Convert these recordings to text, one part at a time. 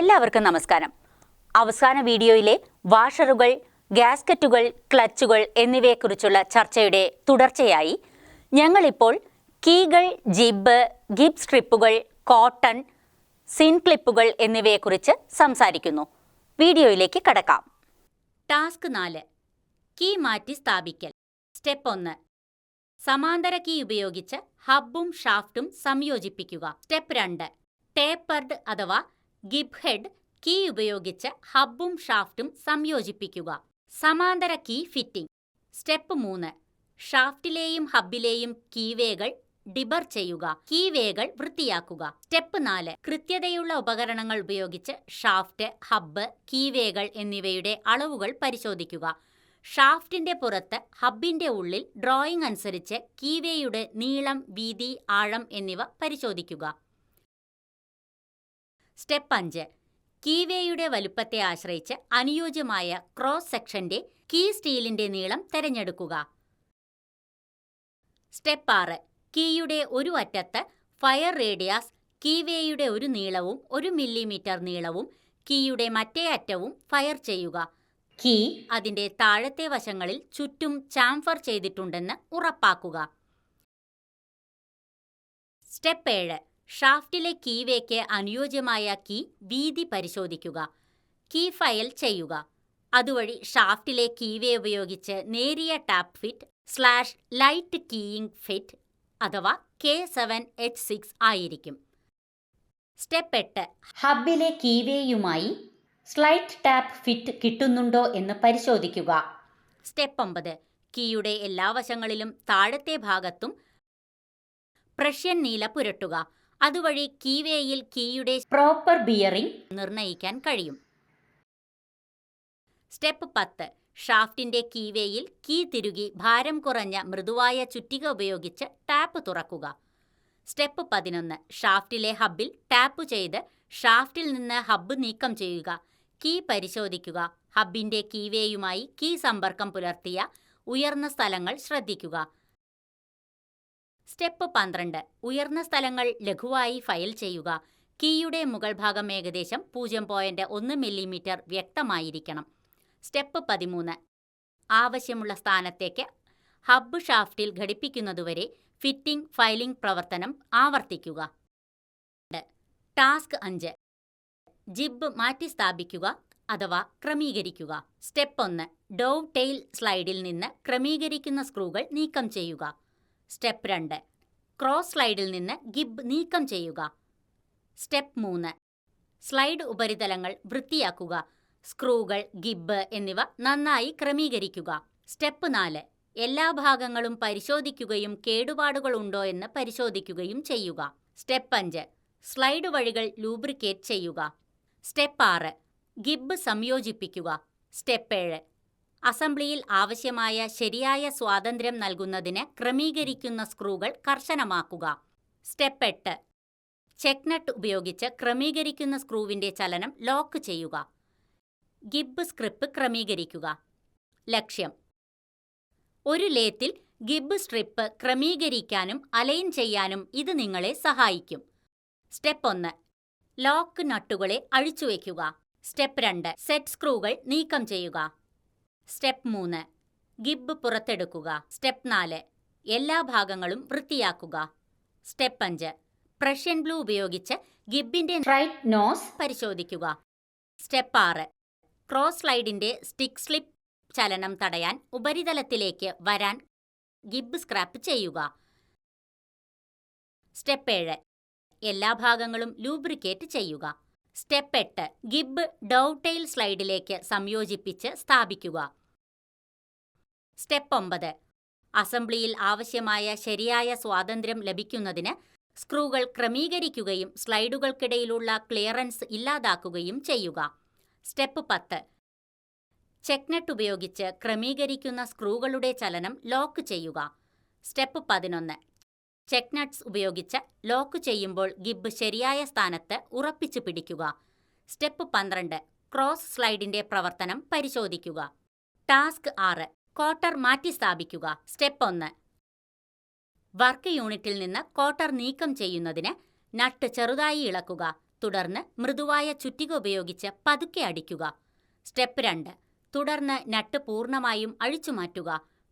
എല്ലാവർക്കും നമസ്കാരം. അവസാന വീഡിയോയിലെ വാഷറുകൾ, ഗ്യാസ്കറ്റുകൾ, ക്ലച്ചുകൾ എന്നിവയെക്കുറിച്ചുള്ള ചർച്ചയുടെ തുടർച്ചയായി ഞങ്ങളിപ്പോൾ കീകൾ, ജിബ്, ഗിബ് സ്ട്രിപ്പുകൾ, കോട്ടൺ, സിൻ ക്ലിപ്പുകൾ എന്നിവയെക്കുറിച്ച് സംസാരിക്കുന്നു. വീഡിയോയിലേക്ക് കടക്കാം. ടാസ്ക് 4. കീ മാറ്റി സ്ഥാപിക്കൽ. സ്റ്റെപ്പ് 1. സമാന്തര കീ ഉപയോഗിച്ച് ഹബ്ബും ഷാഫ്റ്റും സംയോജിപ്പിക്കുക. സ്റ്റെപ്പ് 2. ടേപ്പർഡ് അഥവാ ഗിബ് ഹെഡ് കീ ഉപയോഗിച്ച് ഹബ്ബും ഷാഫ്റ്റും സംയോജിപ്പിക്കുക. സമാന്തര കീ ഫിറ്റിംഗ്. സ്റ്റെപ്പ് 3. ഷാഫ്റ്റിലെയും ഹബ്ബിലെയും കീവേകൾ ഡിബർ ചെയ്യുക. കീവേകൾ വൃത്തിയാക്കുക. സ്റ്റെപ്പ് 4. കൃത്യതയുള്ള ഉപകരണങ്ങൾ ഉപയോഗിച്ച് ഷാഫ്റ്റ്, ഹബ്ബ്, കീവേകൾ എന്നിവയുടെ അളവുകൾ പരിശോധിക്കുക. ഷാഫ്റ്റിന്റെ പുറത്ത്, ഹബ്ബിന്റെ ഉള്ളിൽ ഡ്രോയിംഗ് അനുസരിച്ച് കീവേയുടെ നീളം, വീതി, ആഴം എന്നിവ പരിശോധിക്കുക. സ്റ്റെപ്പ് 5. കീവേയുടെ വലുപ്പത്തെ ആശ്രയിച്ച് അനുയോജ്യമായ ക്രോസ് സെക്ഷന്റെ കീ സ്റ്റീലിന്റെ നീളം തിരഞ്ഞെടുക്കുക. സ്റ്റെപ്പ് 6. കീയുടെ ഒരു അറ്റത്ത് ഫയർ റേഡിയസ് കീവേയുടെ ഒരു നീളവും 1 മില്ലിമീറ്റർ നീളവും കീയുടെ മറ്റേ അറ്റവും ഫയർ ചെയ്യുക. കീ അതിന്റെ താഴത്തെ വശങ്ങളിൽ ചുറ്റും ചാംഫർ ചെയ്തിട്ടുണ്ടെന്ന് ഉറപ്പാക്കുക. സ്റ്റെപ്പ് 7. ഷാഫ്റ്റിലെ കീവേക്ക് അനുയോജ്യമായ കീ വീതി പരിശോധിക്കുക. കീ ഫയൽ ചെയ്യുക. അതുവഴി ഷാഫ്റ്റിലെ കീവേ ഉപയോഗിച്ച് നേരിയ tap fit / light keying fit അഥവാ K7H6 ആയിരിക്കും. സ്റ്റെപ്പ് 8. ഹബ്ബിലെ കീവേയുമായി സ്ലൈറ്റ് ടാപ്പ് ഫിറ്റ് കിട്ടുന്നുണ്ടോ എന്ന് പരിശോധിക്കുക. സ്റ്റെപ്പ് 9. കീയുടെ എല്ലാ വശങ്ങളിലും താഴത്തെ ഭാഗത്തും പ്രഷ്യൻ നീല പുരട്ടുക. അതുവഴി കീവേയിൽ കീയുടെ പ്രോപ്പർ ബിയറിംഗ് നിർണ്ണയിക്കാൻ കഴിയും. സ്റ്റെപ്പ് 10. ഷാഫ്റ്റിന്റെ കീവേയിൽ കീ തിരുകി ഭാരം കുറഞ്ഞ മൃദുവായ ചുറ്റിക ഉപയോഗിച്ച് ടാപ്പ് തുറക്കുക. സ്റ്റെപ്പ് 11. ഷാഫ്റ്റിലെ ഹബ്ബിൽ ടാപ്പ് ചെയ്ത് ഷാഫ്റ്റിൽ നിന്ന് ഹബ്ബ് നീക്കം ചെയ്യുക. കീ പരിശോധിക്കുക. ഹബ്ബിന്റെ കീവേയുമായി കീ സമ്പർക്കം പുലർത്തിയ ഉയർന്ന സ്ഥലങ്ങൾ ശ്രദ്ധിക്കുക. സ്റ്റെപ്പ് 12. ഉയർന്ന സ്ഥലങ്ങൾ ലഘുവായി ഫയൽ ചെയ്യുക. കീയുടെ മുകൾ ഭാഗം ഏകദേശം 0.1 മില്ലിമീറ്റർ വ്യക്തമായിരിക്കണം. സ്റ്റെപ്പ് 13. ആവശ്യമുള്ള സ്ഥാനത്തേക്ക് ഹബ്ബ് ഷാഫ്റ്റിൽ ഘടിപ്പിക്കുന്നതുവരെ ഫിറ്റിംഗ്, ഫയലിംഗ് പ്രവർത്തനം ആവർത്തിക്കുക. ടാസ്ക് 5. ജിബ് മാറ്റി സ്ഥാപിക്കുക അഥവാ ക്രമീകരിക്കുക. സ്റ്റെപ്പ് 1. ഡോവ് ടെയിൽ സ്ലൈഡിൽ നിന്ന് ക്രമീകരിക്കുന്ന സ്ക്രൂകൾ നീക്കം ചെയ്യുക. സ്റ്റെപ്പ് 2. ക്രോസ് സ്ലൈഡിൽ നിന്ന് ഗിബ് നീക്കം ചെയ്യുക. സ്റ്റെപ്പ് 3. സ്ലൈഡ് ഉപരിതലങ്ങൾ വൃത്തിയാക്കുക. സ്ക്രൂകൾ, ഗിബ് എന്നിവ നന്നായി ക്രമീകരിക്കുക. സ്റ്റെപ്പ് 4. എല്ലാ ഭാഗങ്ങളും പരിശോധിക്കുകയും കേടുപാടുകൾ ഉണ്ടോ എന്ന് പരിശോധിക്കുകയും ചെയ്യുക. സ്റ്റെപ്പ് 5. സ്ലൈഡ് വഴികൾ ലൂബ്രിക്കേറ്റ് ചെയ്യുക. സ്റ്റെപ്പ് 6. ഗിബ് സംയോജിപ്പിക്കുക. സ്റ്റെപ്പ് 7. അസംബ്ലിയിൽ ആവശ്യമായ ശരിയായ സ്വാതന്ത്ര്യം നൽകുന്നതിന് ക്രമീകരിക്കുന്ന സ്ക്രൂകൾ കർശനമാക്കുക. സ്റ്റെപ്പ് 8. ചെക്ക് നട്ട് ഉപയോഗിച്ച് ക്രമീകരിക്കുന്ന സ്ക്രൂവിന്റെ ചലനം ലോക്ക് ചെയ്യുക. ഗിബ് സ്ട്രിപ്പ് ക്രമീകരിക്കുക. ലക്ഷ്യം: ഒരു ലേത്തിൽ ഗിബ് സ്ട്രിപ്പ് ക്രമീകരിക്കാനും അലൈൻ ചെയ്യാനും ഇത് നിങ്ങളെ സഹായിക്കും. സ്റ്റെപ്പ് 1. ലോക്ക് നട്ടുകളെ അഴിച്ചുവെക്കുക. സ്റ്റെപ്പ് 2. സെറ്റ് സ്ക്രൂകൾ നീക്കം ചെയ്യുക. സ്റ്റെപ്പ് 3. ഗിബ് പുറത്തെടുക്കുക. സ്റ്റെപ്പ് 4. എല്ലാ ഭാഗങ്ങളും വൃത്തിയാക്കുക. സ്റ്റെപ്പ് 5. പ്രഷ്യൻ ഗ്ലൂ ഉപയോഗിച്ച് ഗിബിന്റെ റൈറ്റ് നോസ് പരിശോധിക്കുക. സ്റ്റെപ്പ് 6. ക്രോസ് സ്ലൈഡിന്റെ സ്റ്റിക്ക് സ്ലിപ്പ് ചലനം തടയാൻ ഉപരിതലത്തിലേക്ക് വരാൻ ഗിബ് സ്ക്രാപ്പ് ചെയ്യുക. സ്റ്റെപ്പ് 7. എല്ലാ ഭാഗങ്ങളും ലൂബ്രിക്കേറ്റ് ചെയ്യുക. സ്റ്റെപ്പ് 8. ഗിബ് ഡോവ് ടെയിൽ സ്ലൈഡിലേക്ക് സംയോജിപ്പിച്ച് സ്ഥാപിക്കുക. സ്റ്റെപ്പ് 9. അസംബ്ലിയിൽ ആവശ്യമായ ശരിയായ സ്വാതന്ത്ര്യം ലഭിക്കുന്നതിന് സ്ക്രൂകൾ ക്രമീകരിക്കുകയും സ്ലൈഡുകൾക്കിടയിലുള്ള ക്ലിയറൻസ് ഇല്ലാതാക്കുകയും ചെയ്യുക. സ്റ്റെപ്പ് 10. ചെക്ക് നട്ട് ഉപയോഗിച്ച് ക്രമീകരിക്കുന്ന സ്ക്രൂകളുടെ ചലനം ലോക്ക് ചെയ്യുക. സ്റ്റെപ്പ് 11. ചെക്ക് നട്ട്സ് ഉപയോഗിച്ച് ലോക്ക് ചെയ്യുമ്പോൾ ഗിബ് ശരിയായ സ്ഥാനത്ത് ഉറപ്പിച്ചു പിടിക്കുക. സ്റ്റെപ്പ് 12. ക്രോസ് സ്ലൈഡിന്റെ പ്രവർത്തനം പരിശോധിക്കുക. ടാസ്ക് 6. കോട്ടർ മാറ്റി സ്ഥാപിക്കുക. സ്റ്റെപ്പ് 1. വർക്ക് യൂണിറ്റിൽ നിന്ന് കോട്ടർ നീക്കം ചെയ്യുന്നതിന് നട്ട് ചെറുതായി ഇളക്കുക. തുടർന്ന് മൃദുവായ ചുറ്റിക ഉപയോഗിച്ച് പതുക്കെ അടിക്കുക. സ്റ്റെപ്പ് 2. തുടർന്ന് നട്ട് പൂർണ്ണമായും അഴിച്ചുമാറ്റുക.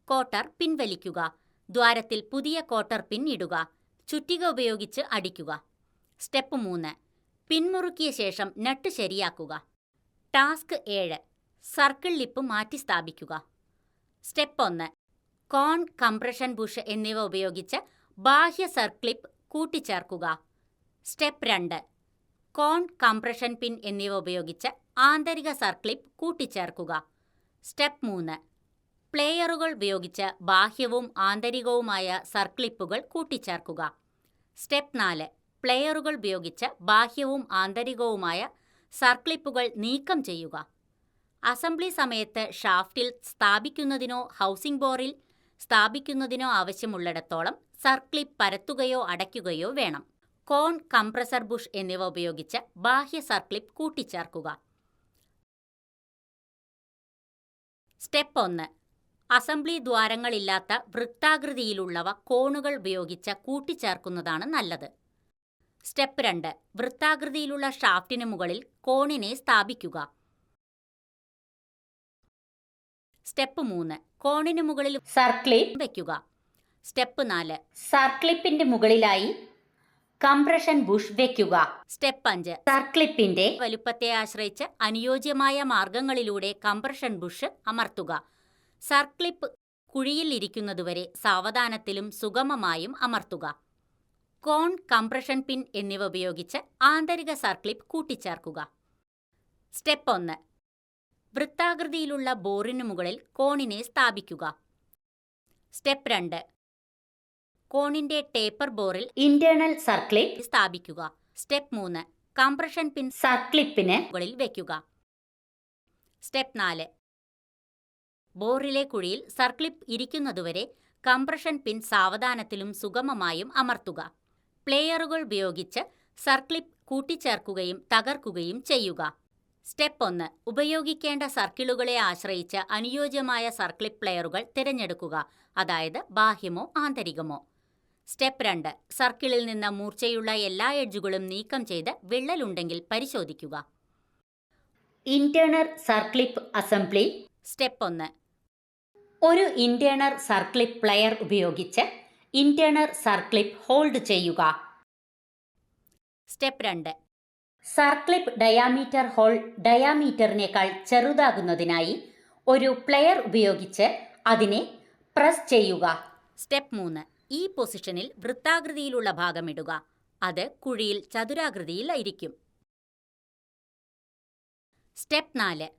കോട്ടർ പിൻവലിക്കുക. ദ്വാരത്തിൽ പുതിയ കോട്ടർ പിൻ ഇടുക. ചുറ്റിക ഉപയോഗിച്ച് അടിക്കുക. സ്റ്റെപ്പ് 3. പിൻമുറുക്കിയ ശേഷം നട്ട് ശരിയാക്കുക. ടാസ്ക് 7. സർക്കിൾ ലിപ്പ് മാറ്റി സ്ഥാപിക്കുക. സ്റ്റെപ്പ് 1. കോൺ, കംപ്രഷൻ ബുഷ് എന്നിവ ഉപയോഗിച്ച് ബാഹ്യ സർക്ലിപ്പ് കൂട്ടിച്ചേർക്കുക. സ്റ്റെപ്പ് 2. കോൺ, കംപ്രഷൻ പിൻ എന്നിവ ഉപയോഗിച്ച് ആന്തരിക സർക്ലിപ്പ് കൂട്ടിച്ചേർക്കുക. സ്റ്റെപ്പ് 3. പ്ലെയറുകൾ ഉപയോഗിച്ച് ബാഹ്യവും ആന്തരികവുമായ സർക്ലിപ്പുകൾ കൂട്ടിച്ചേർക്കുക. സ്റ്റെപ്പ് 4. പ്ലെയറുകൾ ഉപയോഗിച്ച് ബാഹ്യവും ആന്തരികവുമായ സർക്ലിപ്പുകൾ നീക്കം ചെയ്യുക. അസംബ്ലി സമയത്ത് ഷാഫ്റ്റിൽ സ്ഥാപിക്കുന്നതിനോ ഹൗസിംഗ് ബോറിൽ സ്ഥാപിക്കുന്നതിനോ ആവശ്യമുള്ളിടത്തോളം സർക്ലിപ്പ് പരത്തുകയോ അടയ്ക്കുകയോ വേണം. കോൺ, കംപ്രസർ ബുഷ് എന്നിവ ഉപയോഗിച്ച് ബാഹ്യ സർക്ലിപ്പ് കൂട്ടിച്ചേർക്കുക. സ്റ്റെപ്പ് 1. അസംബ്ലി ദ്വാരങ്ങളില്ലാത്ത വൃത്താകൃതിയിലുള്ളവ കോണുകൾ ഉപയോഗിച്ച് കൂട്ടിച്ചേർക്കുന്നതാണ് നല്ലത്. സ്റ്റെപ്പ് 2. വൃത്താകൃതിയിലുള്ള ഷാഫ്റ്റിന് മുകളിൽ കോണിനെ സ്ഥാപിക്കുക. സ്റ്റെപ്പ് 3. കോണിന് മുകളിൽ സർക്ലിപ്പ് വയ്ക്കുക. സ്റ്റെപ്പ് 4. സർക്ലിപ്പിന്റെ മുകളിലായി കംപ്രഷൻ ബുഷ് വയ്ക്കുക. സ്റ്റെപ്പ് 5. സർക്ലിപ്പിന്റെ വലുപ്പത്തെ ആശ്രയിച്ച് അനുയോജ്യമായ മാർഗങ്ങളിലൂടെ കംപ്രഷൻ ബുഷ് അമർത്തുക. സർക്ലിപ്പ് കുഴിയിൽ ഇരിക്കുന്നതുവരെ സാവധാനത്തിലും സുഗമമായും അമർത്തുക. കോൺ, കംപ്രഷൻ പിൻ എന്നിവ ഉപയോഗിച്ച് ആന്തരിക സർക്ലിപ്പ് കൂട്ടിച്ചേർക്കുക. സ്റ്റെപ്പ് 1. വൃത്താകൃതിയിലുള്ള ബോറിനു മുകളിൽ കോണിനെ സ്ഥാപിക്കുക. സ്റ്റെപ്പ് 2. കോണിന്റെ ടേപ്പർ ബോറിൽ ഇന്റേണൽ സർക്ലിപ്പ് സ്ഥാപിക്കുക. സ്റ്റെപ്പ് 3. കംപ്രഷൻ പിൻ സർക്ലിപ്പിന് മുകളിൽ വയ്ക്കുക. സ്റ്റെപ്പ് 4. ബോറിലെ കുഴിയിൽ സർക്ലിപ്പ് ഇരിക്കുന്നതുവരെ കംപ്രഷൻ പിൻ സാവധാനത്തിലും സുഗമമായും അമർത്തുക. പ്ലെയറുകൾ ഉപയോഗിച്ച് സർക്ലിപ്പ് കൂട്ടിച്ചേർക്കുകയും തകർക്കുകയും ചെയ്യുക. സ്റ്റെപ്പ് 1. ഉപയോഗിക്കേണ്ട സർക്കിളുകളെ ആശ്രയിച്ച് അനുയോജ്യമായ സർക്ലിപ്പ് പ്ലെയറുകൾ തിരഞ്ഞെടുക്കുക, അതായത് ബാഹ്യമോ ആന്തരികമോ. സ്റ്റെപ്പ് 2. സർക്കിളിൽ നിന്ന് മൂർച്ചയുള്ള എല്ലാ എഡ്ജുകളും നീക്കം ചെയ്ത് വിള്ളലുണ്ടെങ്കിൽ പരിശോധിക്കുക. Internal circlip assembly. സ്റ്റെപ്പ് 1. ഒരു ഇന്റേണൽ സർക്ലിപ്പ് പ്ലെയർ ഉപയോഗിച്ച് ഇന്റേണൽ സർക്ലിപ്പ് ഹോൾഡ് ചെയ്യുക. സ്റ്റെപ്പ് 2. സർക്ലിപ്പ് ഡയാമീറ്റർ ഹോൾ ഡയാമീറ്ററിനേക്കാൾ ചെറുതാകുന്നതിനായി ഒരു പ്ലെയർ ഉപയോഗിച്ച് അതിനെ പ്രസ് ചെയ്യുക. സ്റ്റെപ്പ് 3. ഈ പൊസിഷനിൽ വൃത്താകൃതിയിലുള്ള ഭാഗം ഇടുക. അത് കുഴിയിൽ ചതുരാകൃതിയിലായിരിക്കും. സ്റ്റെപ്പ് 4.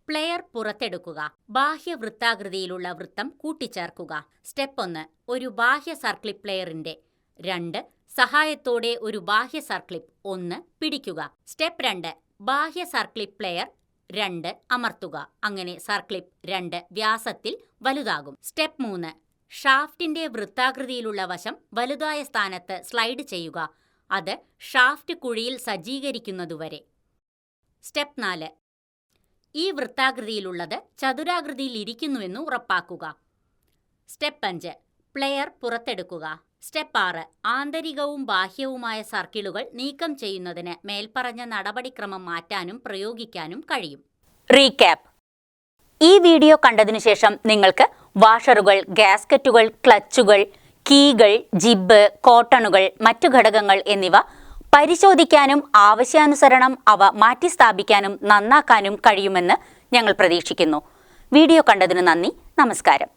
പ്ലെയർ പുറത്തെടുക്കുക. ബാഹ്യ വൃത്താകൃതിയിലുള്ള വൃത്തം കൂട്ടിച്ചേർക്കുക. സ്റ്റെപ്പ് 1. ഒരു ബാഹ്യ സർക്ലിപ്പ് പ്ലെയറിന്റെ 2 സഹായത്തോടെ ഒരു ബാഹ്യ സർക്ലിപ്പ് 1 പിടിക്കുക. സ്റ്റെപ്പ് 2. ബാഹ്യ സർക്ലിപ്പ് പ്ലെയർ 2 അമർത്തുക. അങ്ങനെ സർക്ലിപ്പ് 2 വ്യാസത്തിൽ വലുതാകും. സ്റ്റെപ്പ് 3. ഷാഫ്റ്റിന്റെ വൃത്താകൃതിയിലുള്ള വശം വലുതായ സ്ഥാനത്ത് സ്ലൈഡ് ചെയ്യുക. അത് ഷാഫ്റ്റ് കുഴിയിൽ സജ്ജീകരിക്കുന്നതുവരെ. സ്റ്റെപ്പ് 4. ഈ വൃത്താകൃതിയിലുള്ളത് ചതുരാകൃതിയിൽ ഇരിക്കുന്നുവെന്ന് ഉറപ്പാക്കുക. സ്റ്റെപ്പ് 5. പ്ലെയർ പുറത്തെടുക്കുക. സ്റ്റെപ്പ് 6. ആന്തരികവും ബാഹ്യവുമായ സർക്കിളുകൾ നീക്കം ചെയ്യുന്നതിന് മേൽപ്പറഞ്ഞ നടപടിക്രമം മാറ്റാനും പ്രയോഗിക്കാനും കഴിയും. റീക്യാപ്പ്. ഈ വീഡിയോ കണ്ടതിനു ശേഷം നിങ്ങൾക്ക് വാഷറുകൾ, ഗ്യാസ്കറ്റുകൾ, ക്ലച്ചുകൾ, കീകൾ, ജിബ്, കോട്ടണുകൾ, മറ്റു ഘടകങ്ങൾ എന്നിവ പരിശോധിക്കാനും ആവശ്യാനുസരണം അവ മാറ്റിസ്ഥാപിക്കാനും നന്നാക്കാനും കഴിയുമെന്ന് ഞങ്ങൾ പ്രതീക്ഷിക്കുന്നു. വീഡിയോ കണ്ടതിന് നന്ദി. നമസ്കാരം.